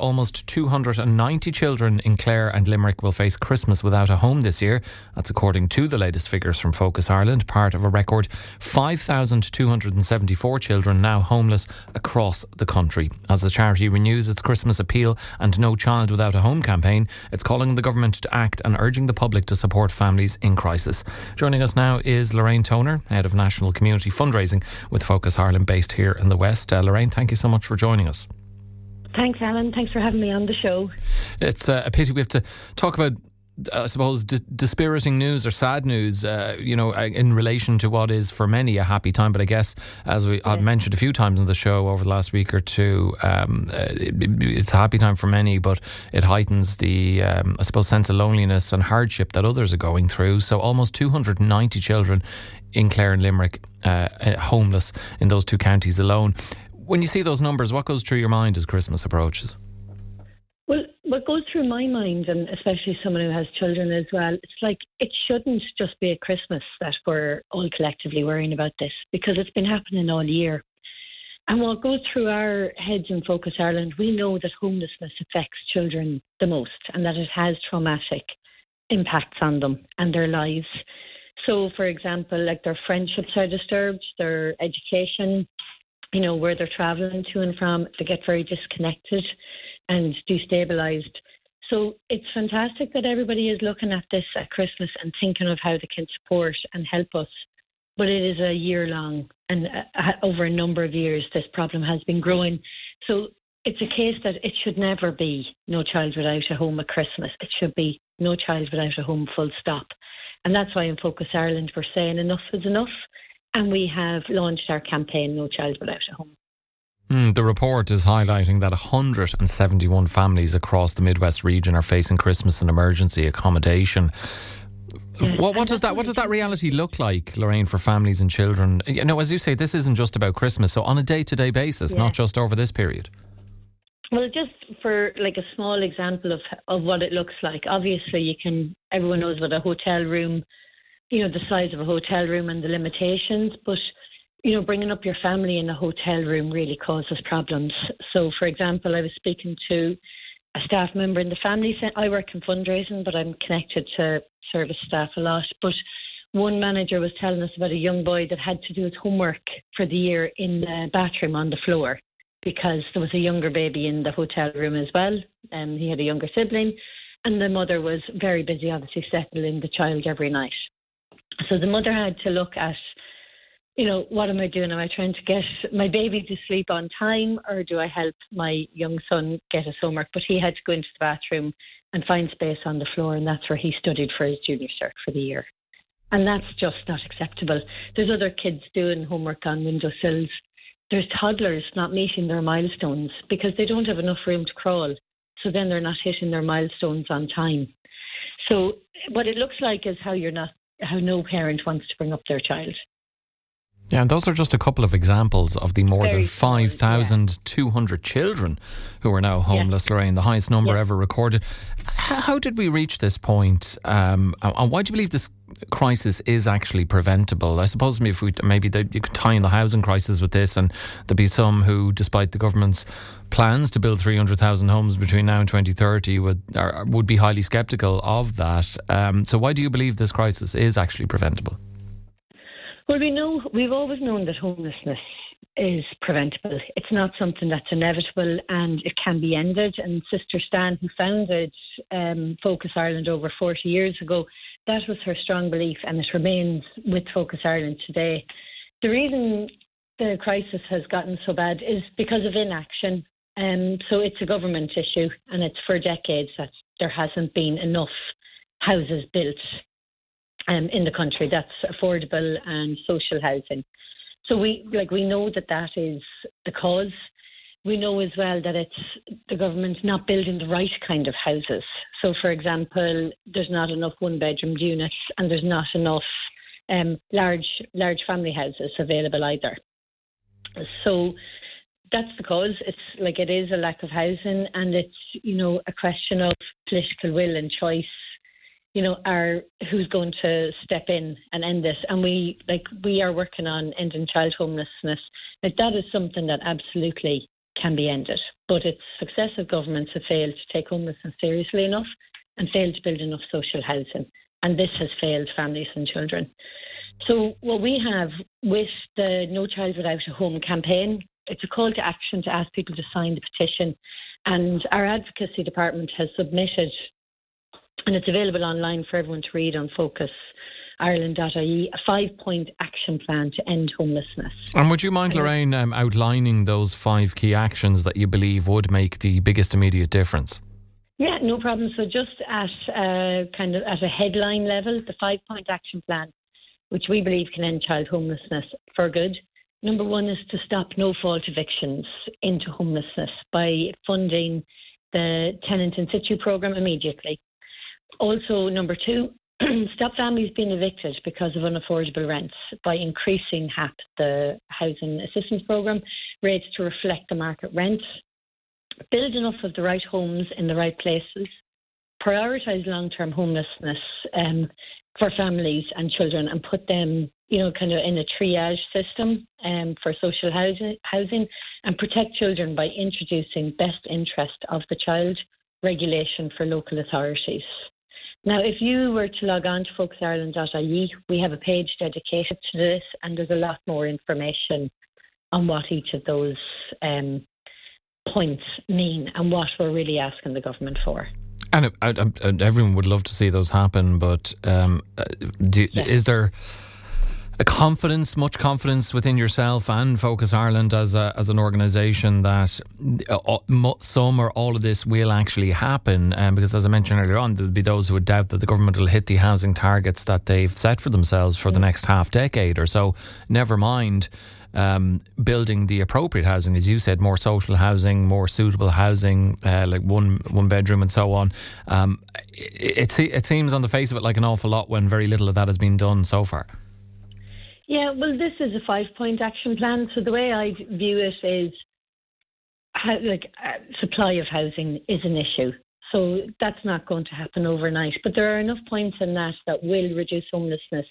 Almost 290 children in Clare and Limerick will face Christmas without a home this year. That's according to the latest figures from Focus Ireland, part of a record 5,274 children now homeless across the country. As the charity renews its Christmas appeal and No Child Without a Home campaign, it's calling on the government to act and urging the public to support families in crisis. Joining us now is Lorraine Toner, Head of National Community Fundraising with Focus Ireland based here in the West. Lorraine, thank you so much for joining us. Thanks, Alan. Thanks for having me on the show. It's a pity we have to talk about, I suppose, dispiriting news or sad news, in relation to what is for many a happy time. But I guess, as I've mentioned a few times on the show over the last week or two, it's a happy time for many, but it heightens the, I suppose, sense of loneliness and hardship that others are going through. So almost 290 children in Clare and Limerick homeless in those two counties alone. When you see those numbers, what goes through your mind as Christmas approaches? Well, what goes through my mind, and especially someone who has children as well, it's like it shouldn't just be at Christmas that we're all collectively worrying about this, because it's been happening all year. And what goes through our heads in Focus Ireland, we know that homelessness affects children the most and that it has traumatic impacts on them and their lives. So, for example, like their friendships are disturbed, their education, where they're travelling to and from, they get very disconnected and destabilised. So it's fantastic that everybody is looking at this at Christmas and thinking of how they can support and help us. But it is a year long, and over a number of years, this problem has been growing. So it's a case that it should never be no child without a home at Christmas. It should be no child without a home, full stop. And that's why in Focus Ireland we're saying enough is enough. And we have launched our campaign, No Child Without a Home. The report is highlighting that 171 families across the Midwest region are facing Christmas and emergency accommodation. Yeah. What does that reality look like, Lorraine, for families and children? As you say, this isn't just about Christmas, so on a day-to-day basis, not just over this period. Well, just for like a small example of what it looks like, obviously everyone knows what a hotel room, the size of a hotel room and the limitations, but, bringing up your family in a hotel room really causes problems. So, for example, I was speaking to a staff member in the family centre. I work in fundraising, but I'm connected to service staff a lot. But one manager was telling us about a young boy that had to do his homework for the year in the bathroom on the floor because there was a younger baby in the hotel room as well. He had a younger sibling, and the mother was very busy, obviously, settling the child every night. So the mother had to look at, what am I doing? Am I trying to get my baby to sleep on time, or do I help my young son get his homework? But he had to go into the bathroom and find space on the floor, and that's where he studied for his junior cert for the year. And that's just not acceptable. There's other kids doing homework on windowsills. There's toddlers not meeting their milestones because they don't have enough room to crawl. So then they're not hitting their milestones on time. So what it looks like is how no parent wants to bring up their child. Yeah, and those are just a couple of examples of the more than 5,200 children who are now homeless, Lorraine, the highest number ever recorded. How did we reach this point? And why do you believe this crisis is actually preventable? I suppose if you could tie in the housing crisis with this, and there'd be some who, despite the government's plans to build 300,000 homes between now and 2030, would be highly sceptical of that. So why do you believe this crisis is actually preventable? Well, we've always known that homelessness is preventable. It's not something that's inevitable, and it can be ended. And Sister Stan, who founded Focus Ireland over 40 years ago, that was her strong belief, and it remains with Focus Ireland today. The reason the crisis has gotten so bad is because of inaction. So it's a government issue, and it's for decades that there hasn't been enough houses built in the country that's affordable and social housing. So we know that is the cause. We know as well that it's the government not building the right kind of houses. So, for example, there's not enough one-bedroom units, and there's not enough large family houses available either. So that's the cause. It is a lack of housing, and it's a question of political will and choice. Who's going to step in and end this? And we are working on ending child homelessness. That is something that absolutely can be ended. But its successive governments have failed to take homelessness seriously enough and failed to build enough social housing. And this has failed families and children. So what we have with the No Child Without a Home campaign, it's a call to action to ask people to sign the petition. And our advocacy department has submitted, and it's available online for everyone to read on focusireland.ie, a 5-point action plan to end homelessness. And would you mind, Lorraine, outlining those 5 key actions that you believe would make the biggest immediate difference? Yeah, no problem. So just at a headline level, the 5-point action plan, which we believe can end child homelessness for good. Number 1 is to stop no-fault evictions into homelessness by funding the tenant in situ programme immediately. Also, number 2, stop families being evicted because of unaffordable rents by increasing HAP, the Housing Assistance Programme, rates to reflect the market rent. Build enough of the right homes in the right places. Prioritise long-term homelessness for families and children and put them, in a triage system for social housing, and protect children by introducing best interest of the child regulation for local authorities. Now, if you were to log on to focusireland.ie, we have a page dedicated to this, and there's a lot more information on what each of those points mean and what we're really asking the government for. And everyone would love to see those happen, but is there much confidence within yourself and Focus Ireland as an organisation that some or all of this will actually happen? Because as I mentioned earlier on, there'll be those who would doubt that the government will hit the housing targets that they've set for themselves for the next half decade or so. Never mind building the appropriate housing, as you said, more social housing, more suitable housing, like one bedroom and so on. It seems on the face of it like an awful lot when very little of that has been done so far. Yeah, well, this is a 5-point action plan. So the way I view it is, supply of housing is an issue. So that's not going to happen overnight. But there are enough points in that will reduce homelessness.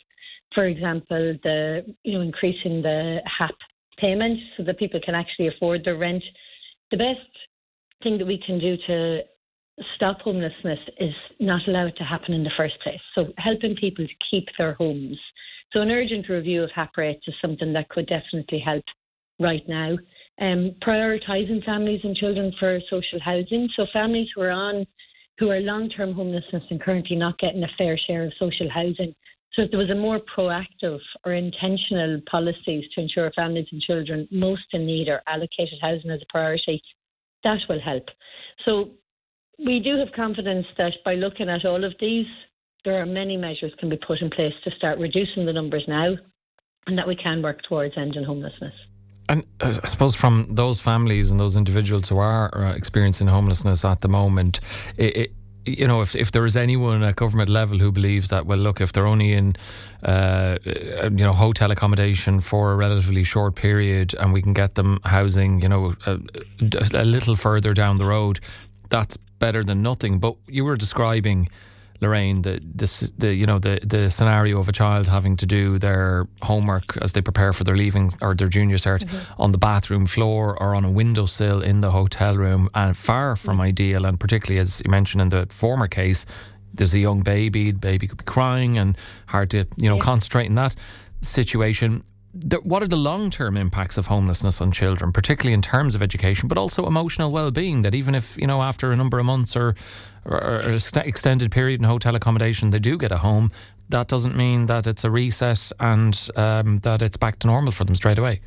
For example, increasing the HAP payment so that people can actually afford their rent. The best thing that we can do to stop homelessness is not allow it to happen in the first place. So helping people to keep their homes. So an urgent review of HAP rates is something that could definitely help right now. Prioritising families and children for social housing. So families who are long-term homelessness and currently not getting a fair share of social housing. So if there was a more proactive or intentional policies to ensure families and children most in need are allocated housing as a priority, that will help. So we do have confidence that by looking at all of these, there are many measures can be put in place to start reducing the numbers now, and that we can work towards ending homelessness. And I suppose from those families and those individuals who are experiencing homelessness at the moment, if there is anyone at government level who believes that, well, look, if they're only in, hotel accommodation for a relatively short period and we can get them housing, a little further down the road, that's better than nothing. But you were describing, Lorraine, the scenario of a child having to do their homework as they prepare for their leaving or their junior cert on the bathroom floor or on a windowsill in the hotel room, and far from ideal. And particularly, as you mentioned in the former case, there's a young baby, the baby could be crying and hard to concentrate in that situation. What are the long-term impacts of homelessness on children, particularly in terms of education, but also emotional well-being, that even if, after a number of months or extended period in hotel accommodation, they do get a home, that doesn't mean that it's a reset and that it's back to normal for them straight away.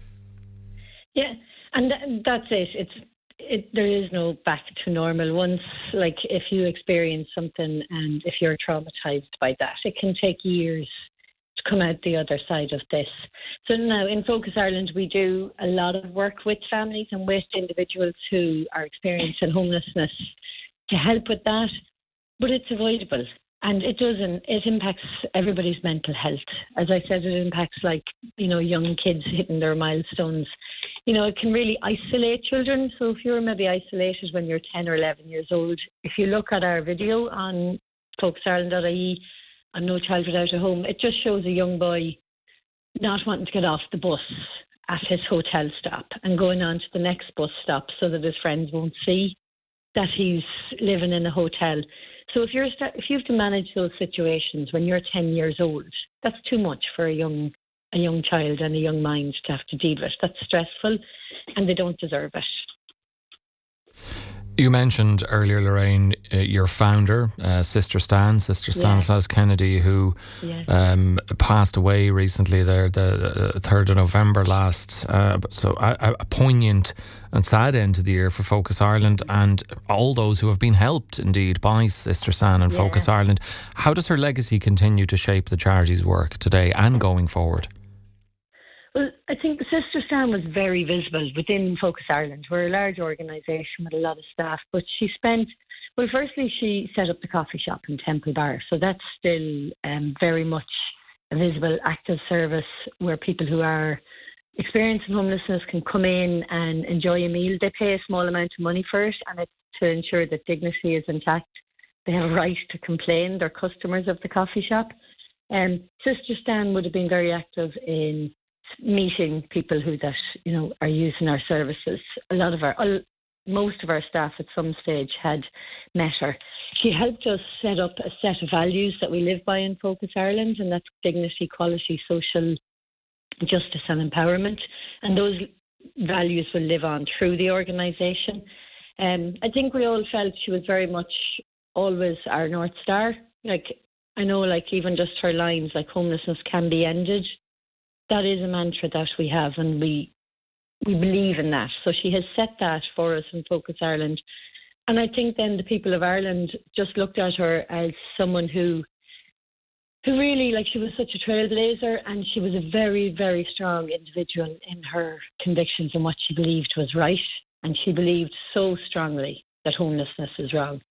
Yeah, and that's it. There is no back to normal. Once, if you experience something and if you're traumatised by that, it can take years to come out the other side of this. So now in Focus Ireland, we do a lot of work with families and with individuals who are experiencing homelessness to help with that, but it's avoidable. And it impacts everybody's mental health. As I said, it impacts young kids hitting their milestones. It can really isolate children. So if you're maybe isolated when you're 10 or 11 years old, if you look at our video on focusireland.ie on No Child Without a Home, it just shows a young boy not wanting to get off the bus at his hotel stop and going on to the next bus stop so that his friends won't see that he's living in a hotel. So if you have to manage those situations when you're 10 years old, that's too much for a young child and a young mind to have to deal with. That's stressful, and they don't deserve it. You mentioned earlier, Lorraine, your founder, Sister Stanislaus Kennedy, who passed away recently there, the 3rd of November last. So a poignant and sad end to the year for Focus Ireland and all those who have been helped, indeed, by Sister Stan and Focus Ireland. How does her legacy continue to shape the charity's work today and going forward? Well, I think Sister Stan was very visible within Focus Ireland. We're a large organisation with a lot of staff, but firstly, she set up the coffee shop in Temple Bar. So that's still very much a visible, active service where people who are experiencing homelessness can come in and enjoy a meal. They pay a small amount of money for it, and it's to ensure that dignity is intact. They have a right to complain. They're customers of the coffee shop. Sister Stan would have been very active in meeting people who are using our services. Most of our staff at some stage had met her. She helped us set up a set of values that we live by in Focus Ireland, and that's dignity, equality, social justice and empowerment. And those values will live on through the organisation. I think we all felt she was very much always our North Star. I know even just her lines, homelessness can be ended. That is a mantra that we have, and we believe in that. So she has set that for us in Focus Ireland. And I think then the people of Ireland just looked at her as someone who really, she was such a trailblazer, and she was a very, very strong individual in her convictions and what she believed was right. And she believed so strongly that homelessness is wrong.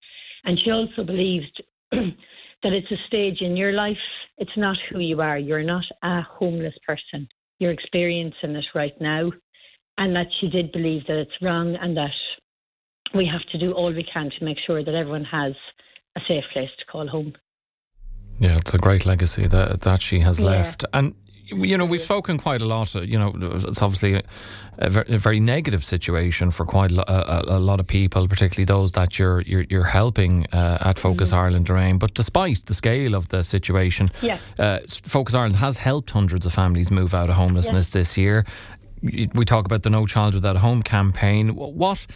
And she also believed that it's a stage in your life. It's not who you are. You're not a homeless person. You're experiencing it right now. And that she did believe that it's wrong, and that we have to do all we can to make sure that everyone has a safe place to call home. Yeah, it's a great legacy that she has left. And we've spoken quite a lot. It's obviously a very negative situation for quite a lot of people, particularly those that you're helping at Focus Ireland, Lorraine. But despite the scale of the situation, Focus Ireland has helped hundreds of families move out of homelessness this year. We talk about the No Child Without a Home campaign. What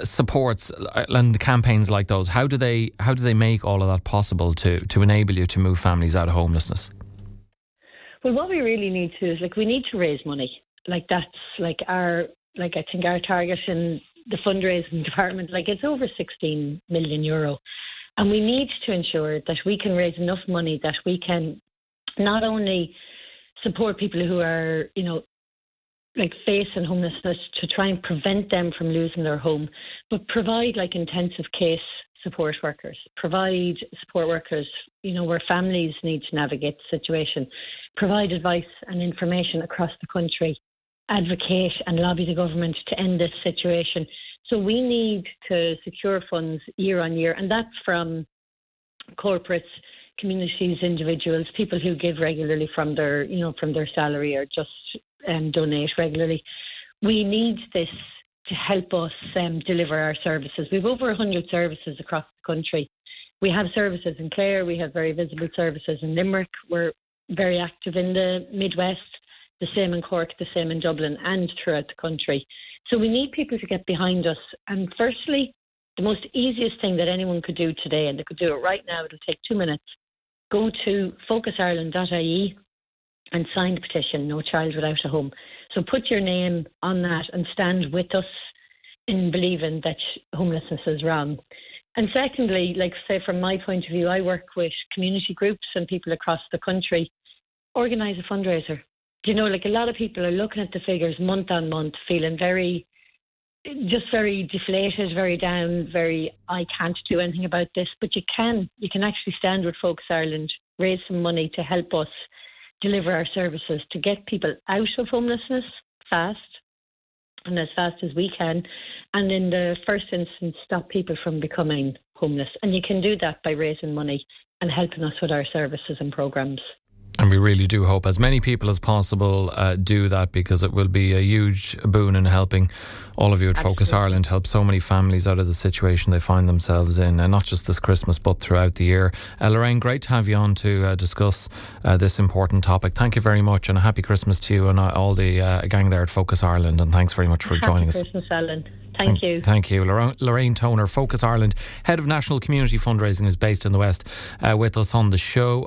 supports and campaigns like those? How do they make all of that possible to enable you to move families out of homelessness? Well, what we really need to is we need to raise money. That's I think our target in the fundraising department, it's over 16 million euro. And we need to ensure that we can raise enough money that we can not only support people who are, facing homelessness to try and prevent them from losing their home, but provide intensive case support workers, provide support workers, where families need to navigate the situation, provide advice and information across the country, advocate and lobby the government to end this situation. So we need to secure funds year on year, and that's from corporates, communities, individuals, people who give regularly from their salary or just donate regularly. We need this to help us deliver our services. We have over 100 services across the country. We have services in Clare, we have very visible services in Limerick. We're very active in the Midwest, the same in Cork, the same in Dublin and throughout the country. So we need people to get behind us. And firstly, the most easiest thing that anyone could do today, and they could do it right now, it'll take 2 minutes, go to focusireland.ie and sign the petition, No Child Without a Home. So put your name on that and stand with us in believing that homelessness is wrong. And secondly, say from my point of view, I work with community groups and people across the country. Organise a fundraiser. A lot of people are looking at the figures month on month, feeling very deflated, very down, I can't do anything about this. But you can actually stand with Focus Ireland, raise some money to help us deliver our services, to get people out of homelessness fast and as fast as we can, and in the first instance stop people from becoming homeless. And you can do that by raising money and helping us with our services and programmes. And we really do hope as many people as possible do that, because it will be a huge boon in helping all of you at Focus Ireland help so many families out of the situation they find themselves in, and not just this Christmas but throughout the year. Lorraine, great to have you on to discuss this important topic. Thank you very much, and a happy Christmas to you and all the gang there at Focus Ireland, and thanks very much for joining us. Happy Christmas, Alan. Thank you. Thank you. Lorraine Toner, Focus Ireland, Head of National Community Fundraising, is based in the West, with us on the show.